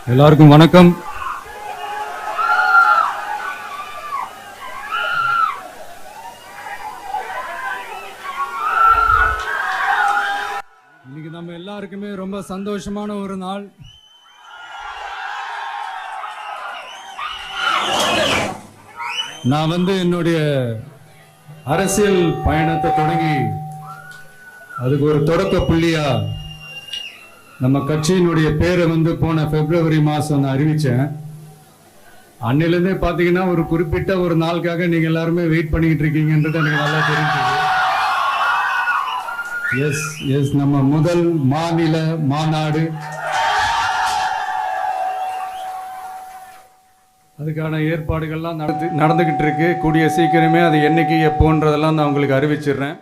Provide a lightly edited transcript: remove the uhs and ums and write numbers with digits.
எல்லாருக்கும் வணக்கம். இன்னைக்கு நம்ம எல்லாருக்குமே ரொம்ப சந்தோஷமான ஒரு நாள். நான் என்னுடைய அரசியல் பயணத்தை தொடங்கி அதுக்கு ஒரு தொடக்க புள்ளியா நம்ம கட்சியினுடைய பேரை போன பிப்ரவரி மாதம் நான் அறிவித்தேன். அன்னிலேருந்தே பார்த்தீங்கன்னா ஒரு குறிப்பிட்ட ஒரு நாளுக்காக நீங்கள் எல்லாருமே வெயிட் பண்ணிக்கிட்டு இருக்கீங்கன்றது எனக்கு நல்லா தெரிஞ்சது. எஸ் நம்ம முதல் மாநில மாநாடு, அதுக்கான ஏற்பாடுகள்லாம் நடந்துக்கிட்டு இருக்கு. கூடிய சீக்கிரமே அது என்னைக்கு எப்போன்றதெல்லாம் நான் உங்களுக்கு அறிவிச்சிடுறேன்.